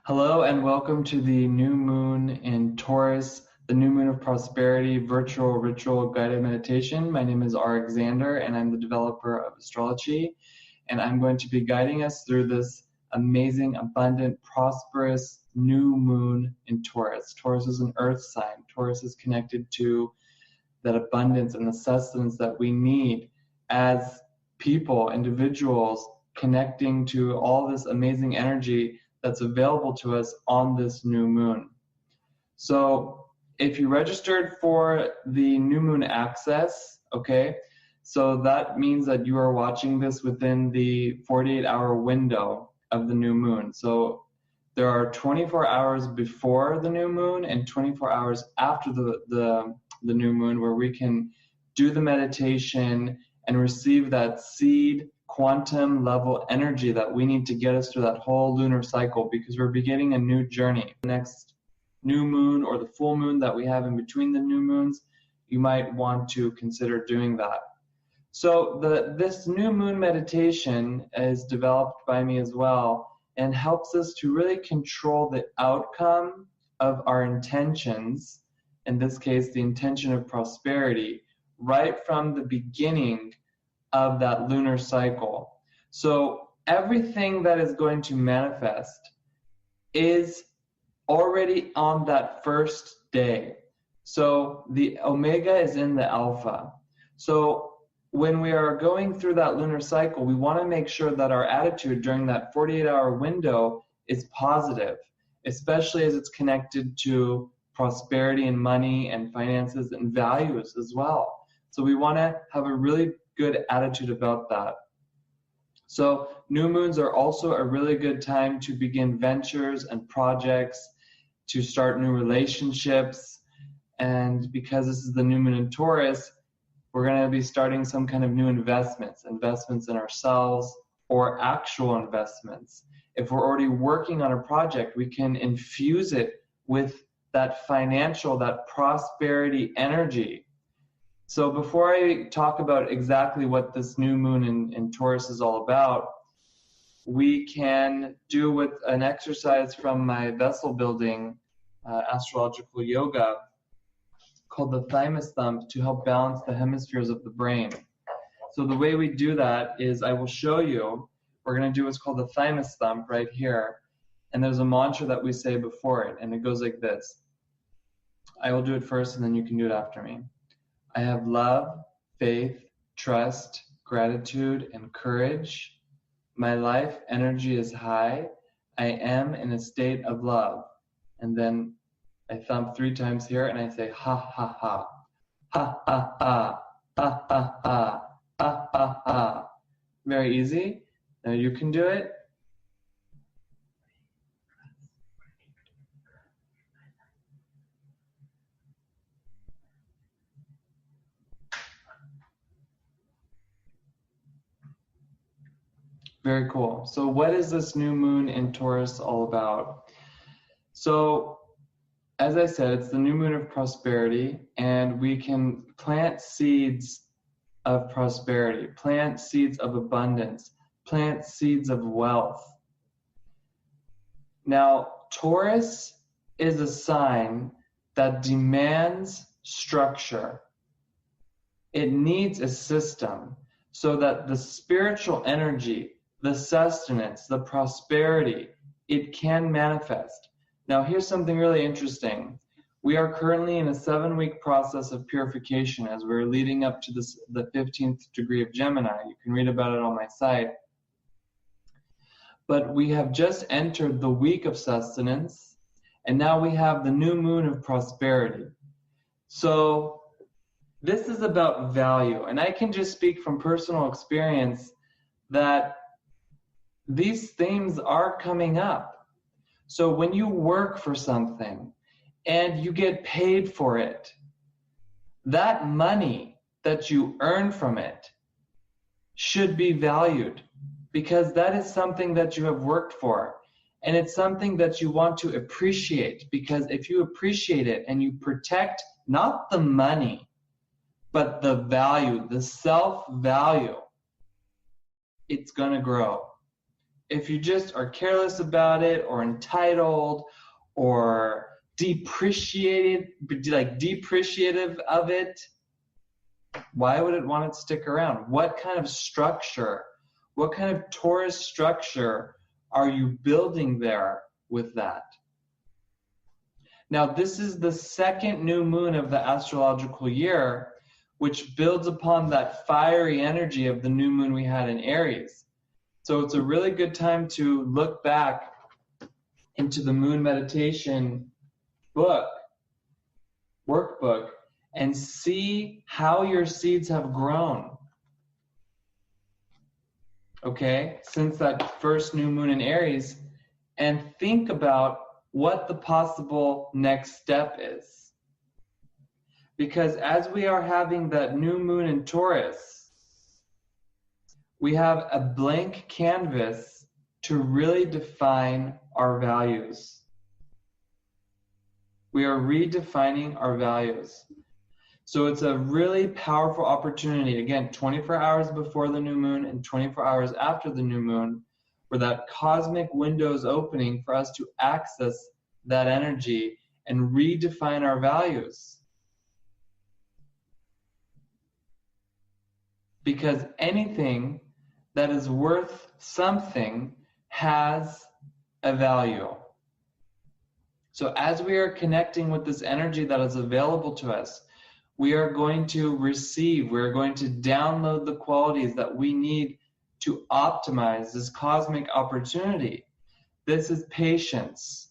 Hello and welcome to the new moon in Taurus, the new moon of prosperity virtual ritual guided meditation. My name is Alexander and I'm the developer of astrology, and I'm going to be guiding us through this amazing, abundant, prosperous new moon in Taurus. Taurus is an earth sign. Taurus is connected to that abundance and the sustenance that we need as people, individuals, connecting to all this amazing energy that's available to us on this new moon. So if you registered for the new moon access, okay, so that means that you are watching this within the 48-hour window of the new moon. So there are 24 hours before the new moon and 24 hours after the new moon where we can do the meditation and receive that seed quantum level energy that we need to get us through that whole lunar cycle, because we're beginning a new journey. The next new moon or the full moon that we have in between the new moons, you might want to consider doing that. So this new moon meditation is developed by me as well and helps us to really control the outcome of our intentions, in this case the intention of prosperity, right from the beginning of that lunar cycle. So everything that is going to manifest is already on that first day. So the omega is in the alpha. So when we are going through that lunar cycle, we want to make sure that our attitude during that 48-hour window is positive, especially as it's connected to prosperity and money and finances and values as well. So we want to have a really good attitude about that. So new moons are also a really good time to begin ventures and projects, to start new relationships. And because this is the new moon in Taurus, we're going to be starting some kind of new investments in ourselves or actual investments. If we're already working on a project, we can infuse it with that financial, that prosperity energy. So before I talk about exactly what this new moon in Taurus is all about, we can do with an exercise from my vessel building astrological yoga called the thymus thump to help balance the hemispheres of the brain. So the way we do that is I will show you, we're going to do what's called the thymus thump right here. And there's a mantra that we say before it, and it goes like this. I will do it first and then you can do it after me. I have love, faith, trust, gratitude, and courage. My life energy is high. I am in a state of love. And then I thump 3 times here and I say ha ha ha. Ha ha ha. Ha ha ha. Ha ha ha. Very easy. Now you can do it. Very cool. So what is this new moon in Taurus all about? So as I said, it's the new moon of prosperity, and we can plant seeds of prosperity, plant seeds of abundance, plant seeds of wealth. Now, Taurus is a sign that demands structure. It needs a system so that the spiritual energy, the sustenance, the prosperity, it can manifest. Now, here's something really interesting. We are currently in a 7-week process of purification as we're leading up to the 15th degree of Gemini. You can read about it on my site. But we have just entered the week of sustenance, and now we have the new moon of prosperity. So this is about value, and I can just speak from personal experience that these themes are coming up. So when you work for something and you get paid for it, that money that you earn from it should be valued, because that is something that you have worked for. And it's something that you want to appreciate, because if you appreciate it and you protect not the money, but the value, the self-value, it's going to grow. if you just are careless about it or entitled or depreciative of it, why would it want it to stick around? What kind of structure, what kind of Taurus structure are you building there with that? Now, this is the second new moon of the astrological year, which builds upon that fiery energy of the new moon we had in Aries. So it's a really good time to look back into the Moon Meditation workbook, and see how your seeds have grown, okay, since that first new moon in Aries, and think about what the possible next step is. Because as we are having that new moon in Taurus, we have a blank canvas to really define our values. We are redefining our values. So it's a really powerful opportunity, again, 24 hours before the new moon and 24 hours after the new moon, where that cosmic window is opening for us to access that energy and redefine our values. Because anything that is worth something has a value. So as we are connecting with this energy that is available to us, we are going to receive, we're going to download the qualities that we need to optimize this cosmic opportunity. This is patience.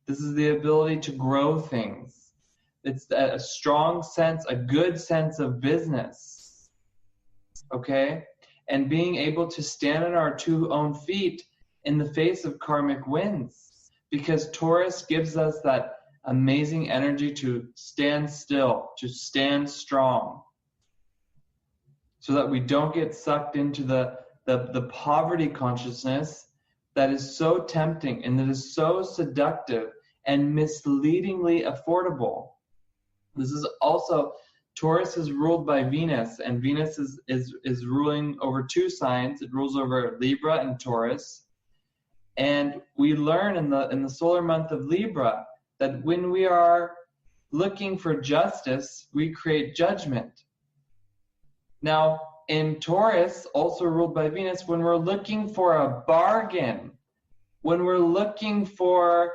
This is the ability to grow things. It's a strong sense, a good sense of business. Okay? And being able to stand on our two own feet in the face of karmic winds. Because Taurus gives us that amazing energy to stand still, to stand strong, so that we don't get sucked into the poverty consciousness that is so tempting and that is so seductive and misleadingly affordable. This is also, Taurus is ruled by Venus, and Venus is ruling over two signs. It rules over Libra and Taurus. And we learn in the solar month of Libra that when we are looking for justice, we create judgment. Now, in Taurus, also ruled by Venus, when we're looking for a bargain, when we're looking for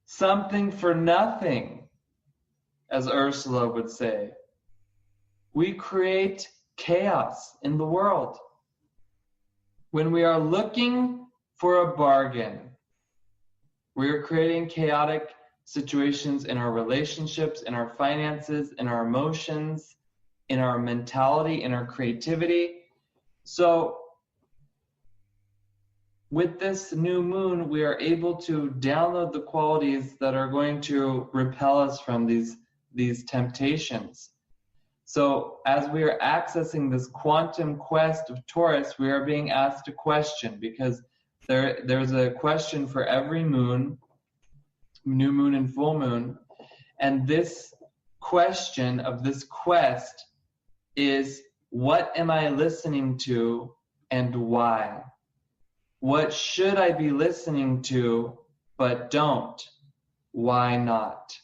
something for nothing, as Ursula would say, we create chaos in the world. When we are looking for a bargain, we are creating chaotic situations in our relationships, in our finances, in our emotions, in our mentality, in our creativity. So with this new moon, we are able to download the qualities that are going to repel us from these temptations. So as we are accessing this quantum quest of Taurus, we are being asked a question, because there's a question for every moon, new moon and full moon. And this question of this quest is, what am I listening to and why? What should I be listening to but don't? Why not?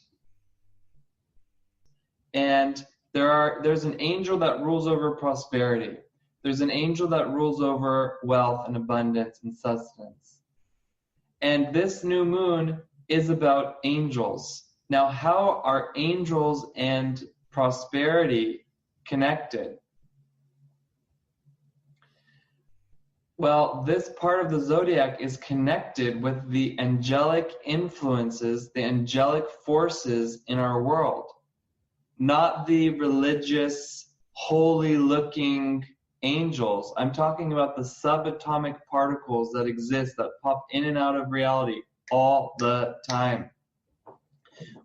And there's an angel that rules over prosperity. There's an angel that rules over wealth and abundance and sustenance. And this new moon is about angels. Now, how are angels and prosperity connected? Well, this part of the zodiac is connected with the angelic influences, the angelic forces in our world. Not the religious, holy-looking angels. I'm talking about the subatomic particles that exist, that pop in and out of reality all the time.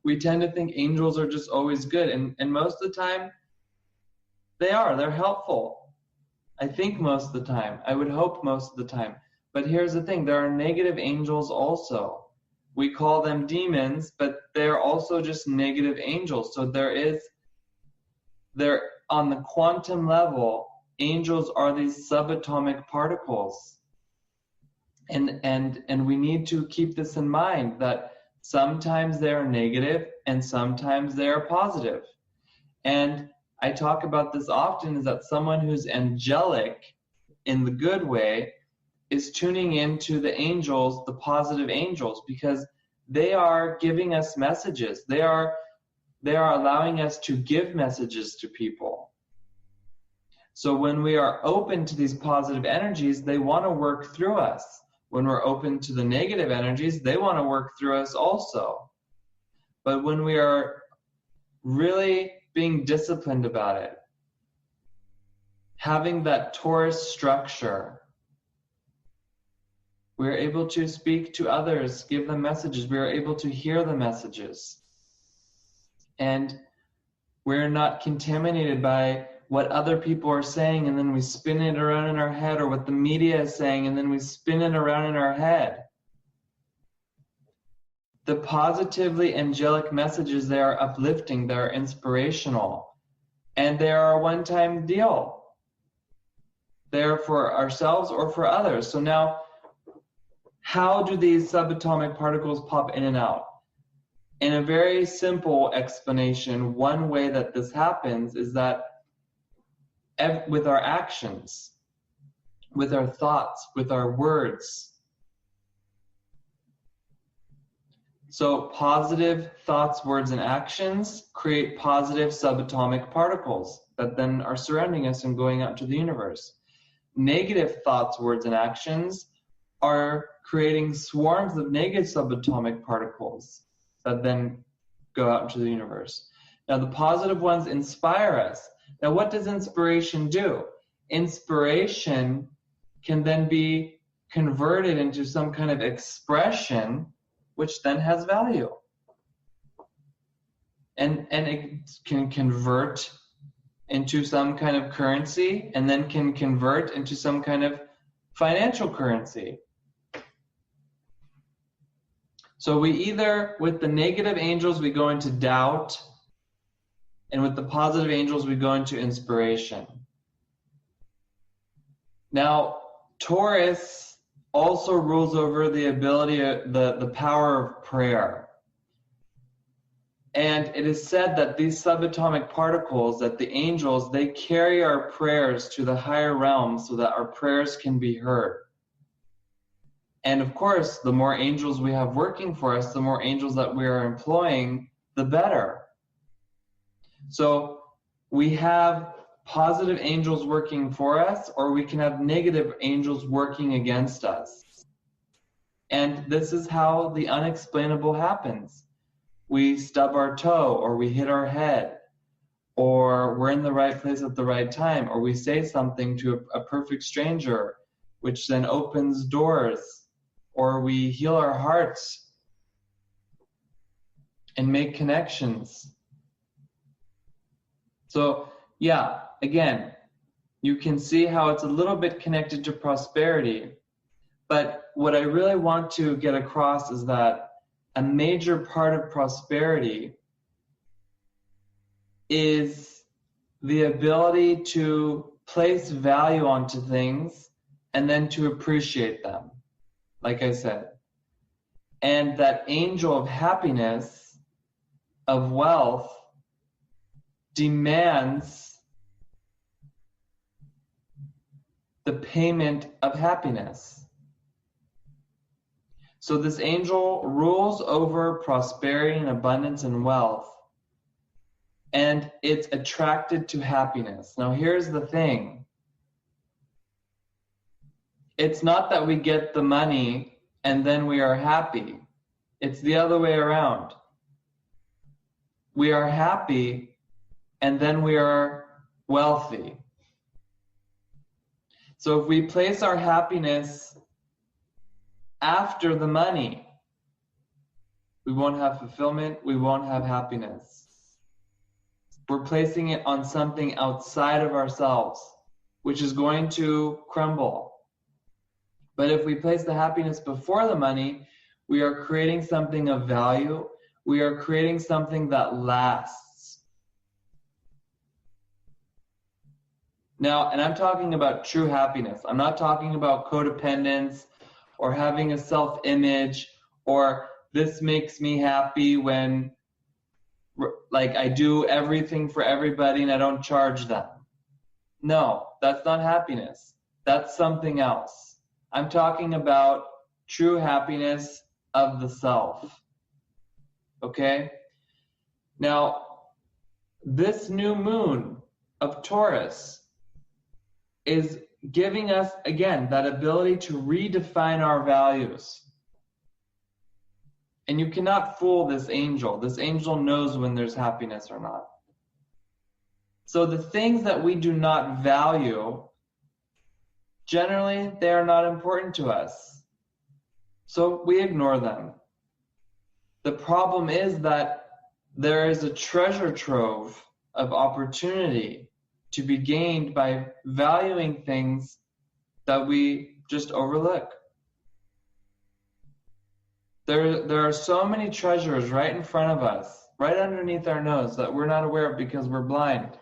We tend to think angels are just always good, and most of the time, they're helpful. I think most of the time. I would hope most of the time. But here's the thing, there are negative angels also. We call them demons, but they're also just negative angels. So they're on the quantum level, angels are these subatomic particles. And we need to keep this in mind, that sometimes they are negative and sometimes they are positive. And I talk about this often, is that someone who's angelic in the good way is tuning into the angels, the positive angels, because they are giving us messages. They are allowing us to give messages to people. So when we are open to these positive energies, they want to work through us. When we're open to the negative energies, they want to work through us also. But when we are really being disciplined about it, having that Taurus structure, we're able to speak to others, give them messages. We're able to hear the messages. And we're not contaminated by what other people are saying, and then we spin it around in our head, or what the media is saying, and then we spin it around in our head. The positively angelic messages, they are uplifting, they are inspirational, and they are a one-time deal. They're for ourselves or for others. So now, how do these subatomic particles pop in and out? In a very simple explanation, one way that this happens is that with our actions, with our thoughts, with our words. So positive thoughts, words, and actions create positive subatomic particles that then are surrounding us and going out to the universe. Negative thoughts, words, and actions are creating swarms of negative subatomic particles that then go out into the universe. Now, the positive ones inspire us. Now, what does inspiration do? Inspiration can then be converted into some kind of expression, which then has value. And it can convert into some kind of currency, and then can convert into some kind of financial currency. So we either, with the negative angels, we go into doubt, and with the positive angels, we go into inspiration. Now, Taurus also rules over the ability, the power of prayer. And it is said that these subatomic particles, that the angels, they carry our prayers to the higher realms so that our prayers can be heard. And of course, the more angels we have working for us, the more angels that we are employing, the better. So we have positive angels working for us, or we can have negative angels working against us. And this is how the unexplainable happens. We stub our toe, or we hit our head, or we're in the right place at the right time, or we say something to a perfect stranger, which then opens doors, or we heal our hearts and make connections. So, yeah, again, you can see how it's a little bit connected to prosperity. But what I really want to get across is that a major part of prosperity is the ability to place value onto things and then to appreciate them, like I said. And that angel of happiness, of wealth, demands the payment of happiness. So this angel rules over prosperity and abundance and wealth, and it's attracted to happiness. Now here's the thing. It's not that we get the money and then we are happy. It's the other way around. We are happy and then we are wealthy. So if we place our happiness after the money, we won't have fulfillment, we won't have happiness. We're placing it on something outside of ourselves, which is going to crumble. But if we place the happiness before the money, we are creating something of value. We are creating something that lasts. Now, and I'm talking about true happiness. I'm not talking about codependence or having a self-image or this makes me happy when like I do everything for everybody and I don't charge them. No, that's not happiness. That's something else. I'm talking about true happiness of the self. Okay? Now, this new moon of Taurus is giving us, again, that ability to redefine our values. And you cannot fool this angel. This angel knows when there's happiness or not. So the things that we do not value, generally, they are not important to us. So we ignore them. The problem is that there is a treasure trove of opportunity to be gained by valuing things that we just overlook. There are so many treasures right in front of us, right underneath our nose, that we're not aware of because we're blind.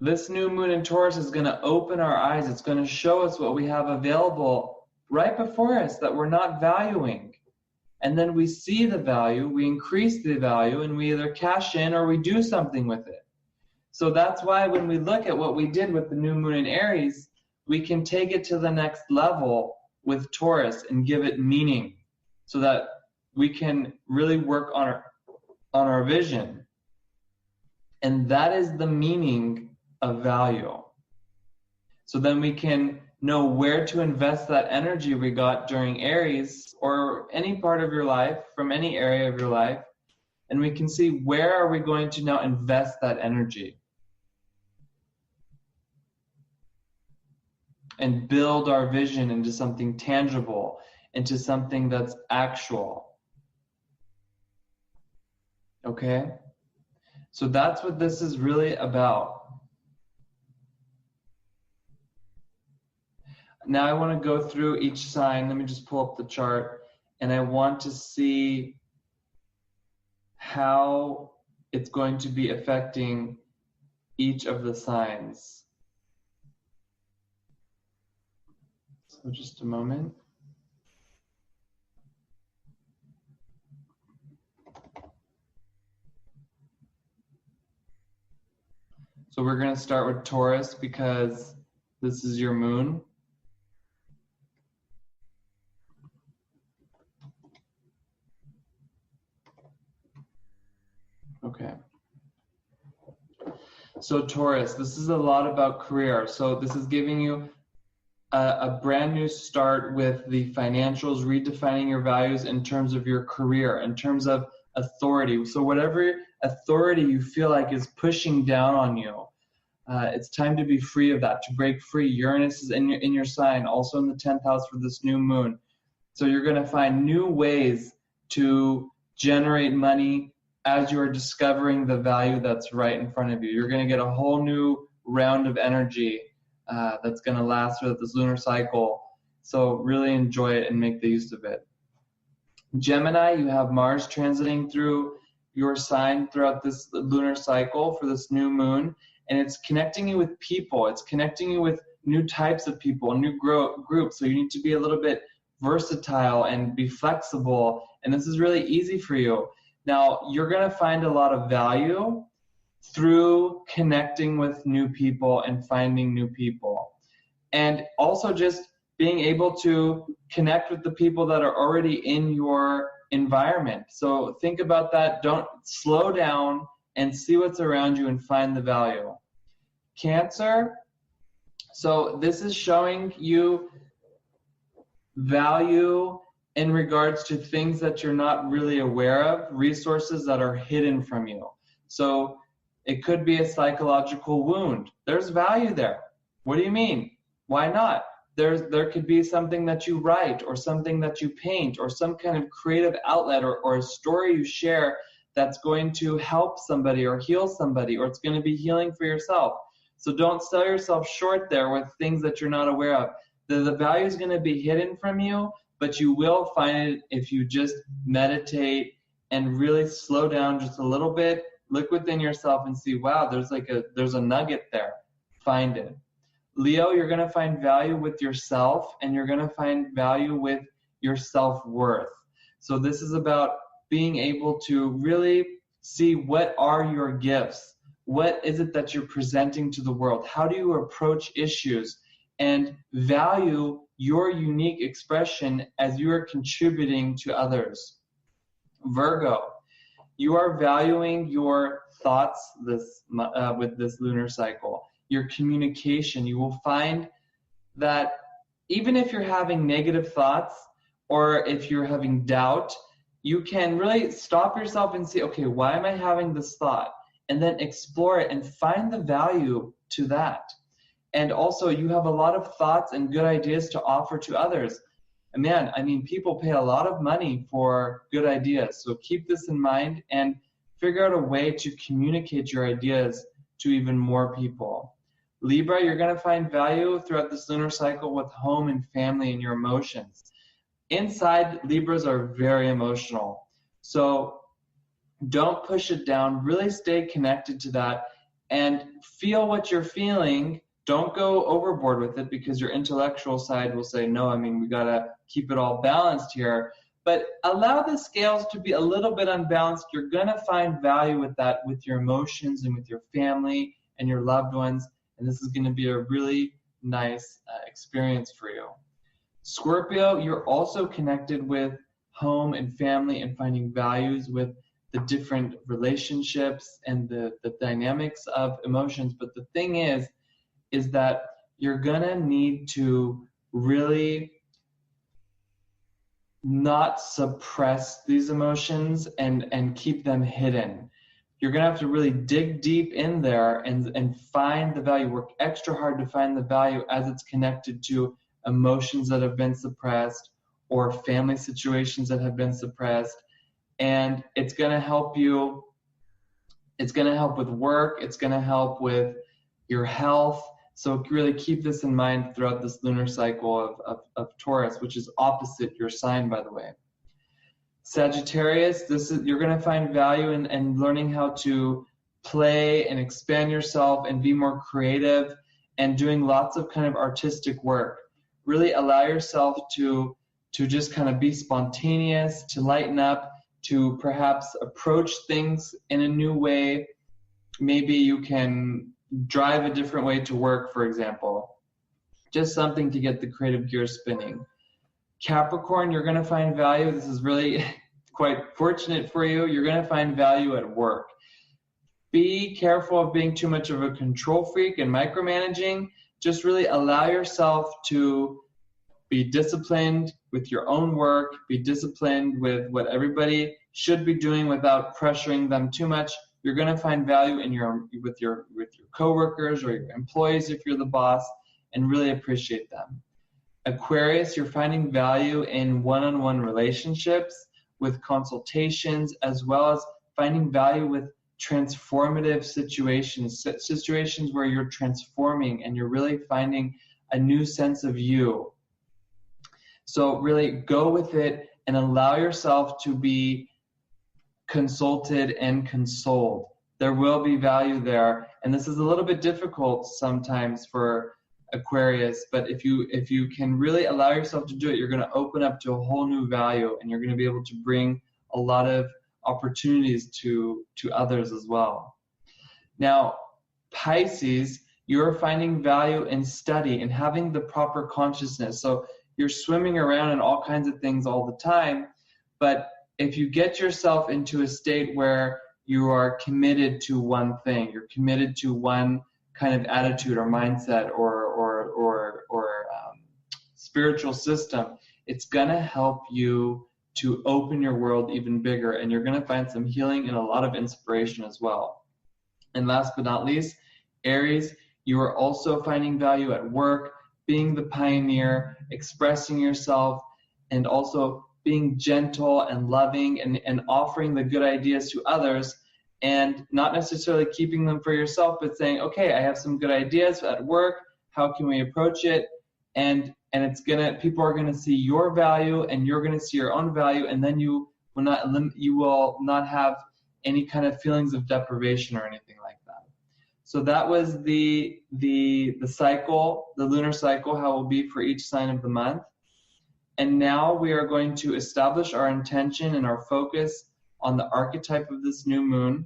This new moon in Taurus is going to open our eyes. It's going to show us what we have available right before us that we're not valuing. And then we see the value, we increase the value, and we either cash in or we do something with it. So that's why when we look at what we did with the new moon in Aries, we can take it to the next level with Taurus and give it meaning so that we can really work on our vision. And that is the meaning of value. So then we can know where to invest that energy we got during Aries or any part of your life, from any area of your life, and we can see where are we going to now invest that energy and build our vision into something tangible, into something that's actual. Okay? So that's what this is really about. Now I want to go through each sign. Let me just pull up the chart, and I want to see how it's going to be affecting each of the signs. So just a moment. So we're going to start with Taurus because this is your moon. Okay. So Taurus, this is a lot about career. So this is giving you a brand new start with the financials, redefining your values in terms of your career, in terms of authority. So whatever authority you feel like is pushing down on you, it's time to be free of that, to break free. Uranus is in your sign, also in the 10th house for this new moon. So you're going to find new ways to generate money as you are discovering the value that's right in front of you. You're going to get a whole new round of energy that's going to last throughout this lunar cycle. So really enjoy it and make the use of it. Gemini, you have Mars transiting through your sign throughout this lunar cycle for this new moon, and it's connecting you with people. It's connecting you with new types of people, new groups. So you need to be a little bit versatile and be flexible, and this is really easy for you. Now, you're going to find a lot of value through connecting with new people and finding new people. And also just being able to connect with the people that are already in your environment. So think about that. Don't slow down and see what's around you and find the value. Cancer, so this is showing you value in regards to things that you're not really aware of, resources that are hidden from you. So it could be a psychological wound. There's value there. What do you mean? Why not? There could be something that you write or something that you paint or some kind of creative outlet or a story you share that's going to help somebody or heal somebody, or it's going to be healing for yourself. So don't sell yourself short there with things that you're not aware of. The value is going to be hidden from you, but you will find it if you just meditate and really slow down just a little bit, Look within yourself and see, wow, there's a nugget there. Find it. Leo, you're going to find value with yourself, and you're going to find value with your self-worth. So this is about being able to really see what are your gifts. What is it that you're presenting to the world? How do you approach issues? And value your unique expression as you are contributing to others. Virgo, you are valuing your thoughts with this lunar cycle, your communication. You will find that even if you're having negative thoughts or if you're having doubt, you can really stop yourself and say, okay, why am I having this thought? And then explore it and find the value to that. And also, you have a lot of thoughts and good ideas to offer to others. And man, I mean, people pay a lot of money for good ideas. So keep this in mind and figure out a way to communicate your ideas to even more people. Libra, you're going to find value throughout this lunar cycle with home and family and your emotions. Inside, Libras are very emotional. So don't push it down. Really stay connected to that and feel what you're feeling. Don't go overboard with it, because your intellectual side will say, no, I mean, we got to keep it all balanced here. But allow the scales to be a little bit unbalanced. You're going to find value with that, with your emotions and with your family and your loved ones. And this is going to be a really nice experience for you. Scorpio, you're also connected with home and family and finding values with the different relationships and the dynamics of emotions. But the thing is that you're going to need to really not suppress these emotions and keep them hidden. You're going to have to really dig deep in there and find the value, work extra hard to find the value as it's connected to emotions that have been suppressed or family situations that have been suppressed. And it's going to help you. It's going to help with work. It's going to help with your health. So really keep this in mind throughout this lunar cycle of Taurus, which is opposite your sign, by the way. Sagittarius, you're going to find value in learning how to play and expand yourself and be more creative and doing lots of kind of artistic work. Really allow yourself to just kind of be spontaneous, to lighten up, to perhaps approach things in a new way. Maybe you can drive a different way to work, for example. Just something to get the creative gears spinning. Capricorn, you're going to find value. This is really quite fortunate for you. You're going to find value at work. Be careful of being too much of a control freak and micromanaging. Just really allow yourself to be disciplined with your own work. Be disciplined with what everybody should be doing without pressuring them too much. You're going to find value with your coworkers or your employees if you're the boss, and really appreciate them. Aquarius, you're finding value in one-on-one relationships, with consultations, as well as finding value with transformative situations where you're transforming and you're really finding a new sense of you. So really go with it and allow yourself to be consulted and consoled. There will be value there, and this is a little bit difficult sometimes for Aquarius, but if you can really allow yourself to do it, you're going to open up to a whole new value, and you're going to be able to bring a lot of opportunities to others as well. Now, Pisces, you're finding value in study and having the proper consciousness. So you're swimming around in all kinds of things all the time, but if you get yourself into a state where you are committed to one thing, you're committed to one kind of attitude or mindset or spiritual system, it's going to help you to open your world even bigger, and you're going to find some healing and a lot of inspiration as well. And last but not least, Aries, you are also finding value at work, being the pioneer, expressing yourself, and also being gentle and loving and offering the good ideas to others, and not necessarily keeping them for yourself, but saying, okay, I have some good ideas at work. How can we approach it? And people are gonna see your value, and you're gonna see your own value, and then you will not have any kind of feelings of deprivation or anything like that. So that was the cycle, the lunar cycle, how it will be for each sign of the month. And now we are going to establish our intention and our focus on the archetype of this new moon,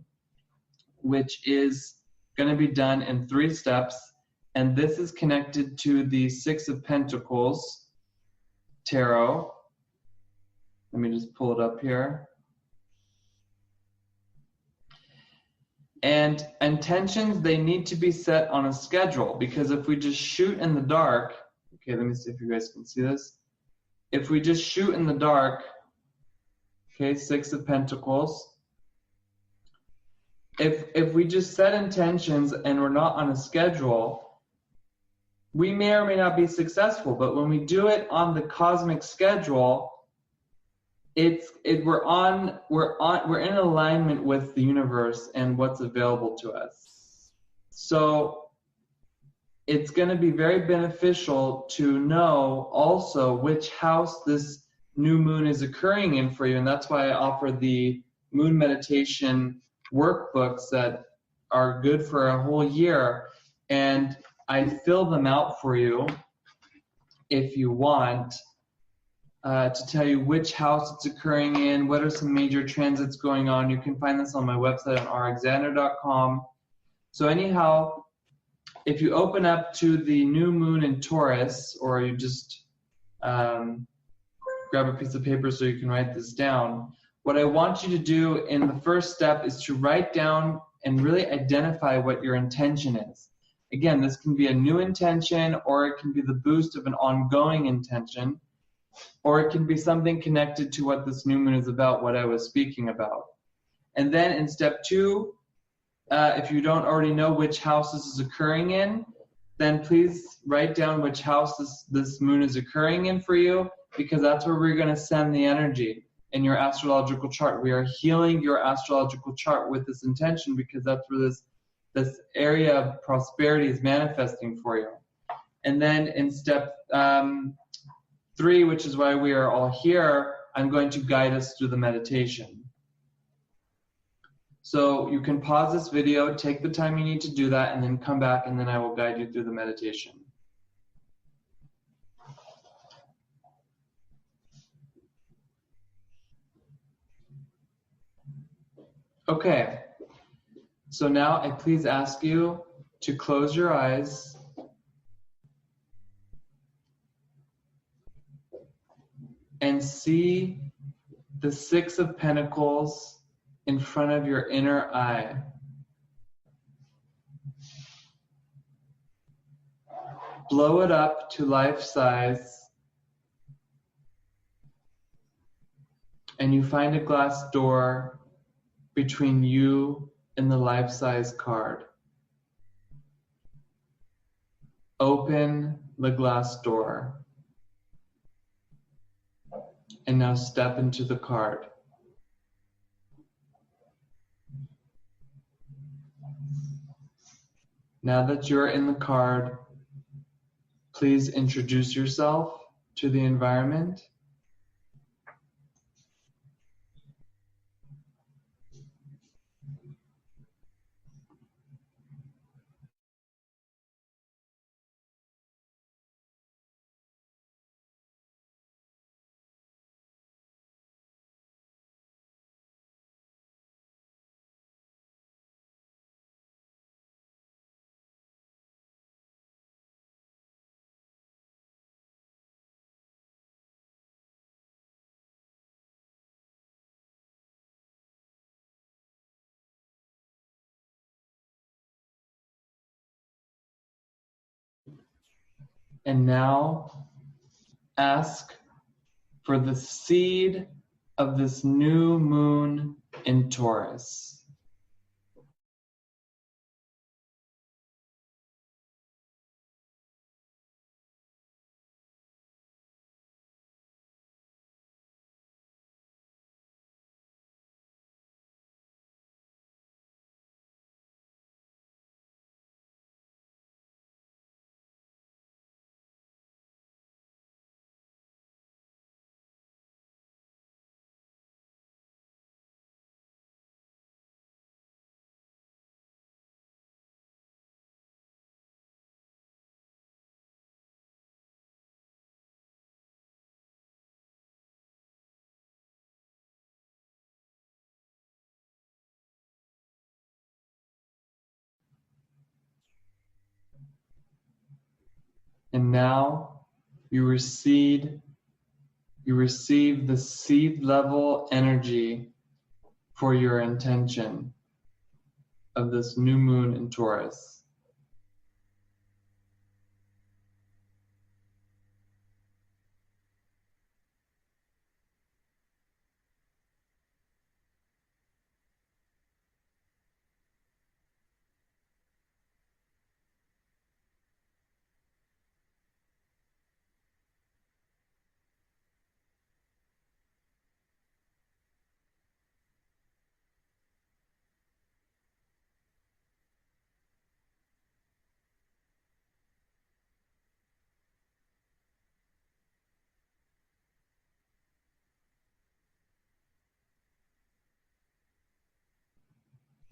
which is going to be done in 3 steps. And this is connected to the Six of Pentacles tarot. Let me just pull it up here. And intentions, they need to be set on a schedule, because if we just shoot in the dark, okay, let me see if you guys can see this. If we just shoot in the dark, okay, Six of Pentacles. If we just set intentions and we're not on a schedule, we may or may not be successful. But when we do it on the cosmic schedule, we're in alignment with the universe and what's available to us. So it's going to be very beneficial to know also which house this new moon is occurring in for you, and that's why I offer the Moon Meditation Workbooks that are good for a whole year, and I fill them out for you if you want. To tell you which house it's occurring in, what are some major transits going on. You can find this on my website on rxander.com. So anyhow, if you open up to the new moon in Taurus, or you just grab a piece of paper so you can write this down, what I want you to do in the first step is to write down and really identify what your intention is. Again, this can be a new intention, or it can be the boost of an ongoing intention, or it can be something connected to what this new moon is about, what I was speaking about. And then in step 2, if you don't already know which house this is occurring in, then please write down which house this moon is occurring in for you, because that's where we're going to send the energy in your astrological chart. We are healing your astrological chart with this intention, because that's where this area of prosperity is manifesting for you. And then in step 3, which is why we are all here, I'm going to guide us through the meditation. So you can pause this video, take the time you need to do that, and then come back, and then I will guide you through the meditation. Okay, so now I please ask you to close your eyes and see the Six of Pentacles in front of your inner eye. Blow it up to life size, and you find a glass door between you and the life size card. Open the glass door. And now step into the card. Now that you're in the card, please introduce yourself to the environment. And now ask for the seed of this new moon in Taurus. And now you receive the seed level energy for your intention of this new moon in Taurus.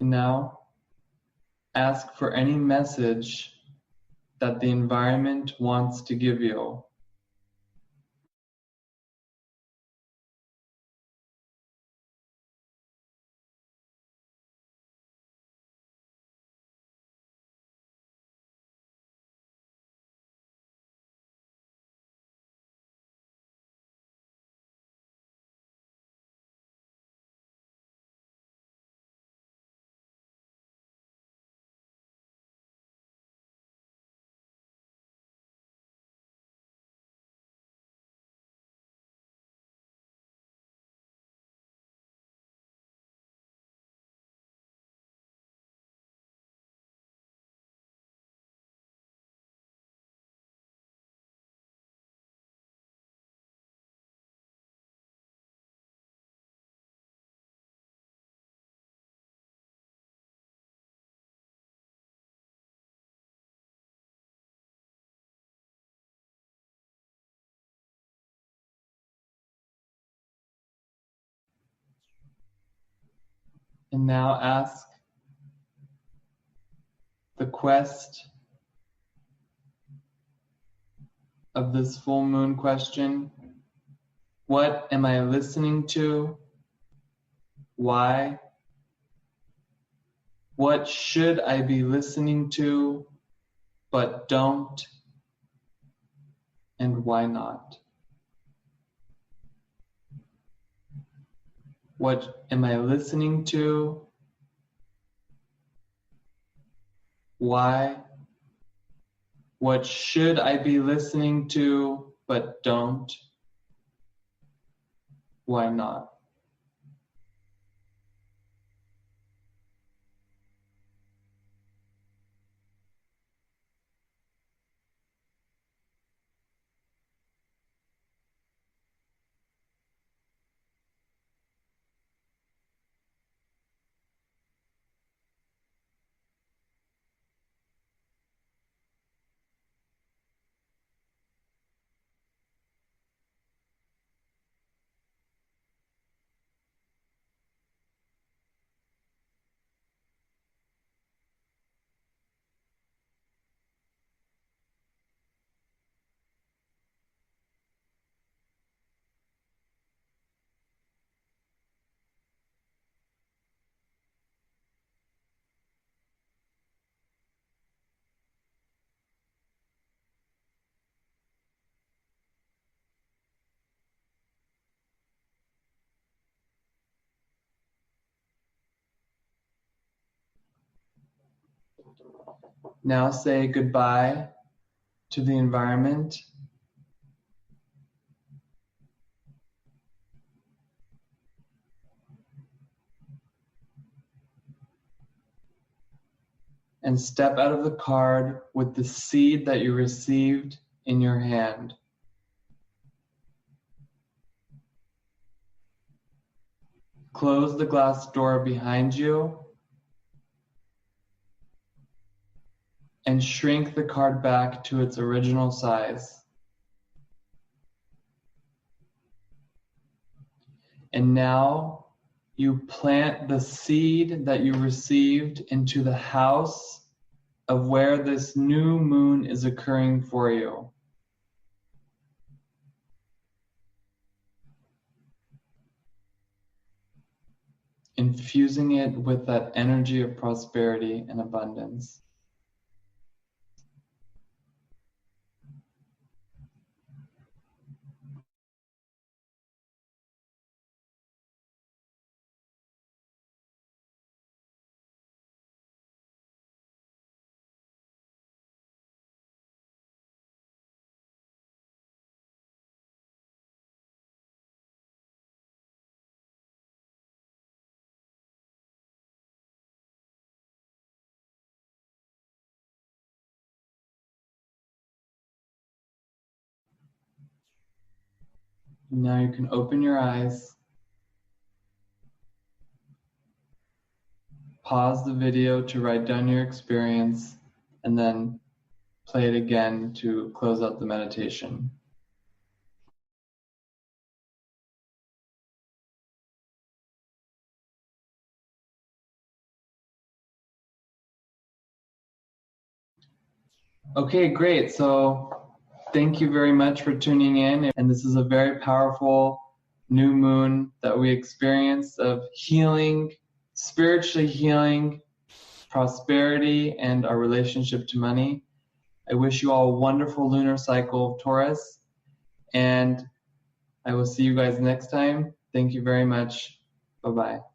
And now ask for any message that the environment wants to give you. And now ask the quest of this full moon question. What am I listening to? Why? What should I be listening to, but don't? And why not? What am I listening to? Why? What should I be listening to, but don't? Why not? Now say goodbye to the environment. And step out of the card with the seed that you received in your hand. Close the glass door behind you and shrink the card back to its original size. And now you plant the seed that you received into the house of where this new moon is occurring for you. Infusing it with that energy of prosperity and abundance. Now you can open your eyes, pause the video to write down your experience, and then play it again to close out the meditation. Okay, great. So thank you very much for tuning in. And this is a very powerful new moon that we experienced of healing, spiritually healing, prosperity, and our relationship to money. I wish you all a wonderful lunar cycle of Taurus, and I will see you guys next time. Thank you very much. Bye-bye.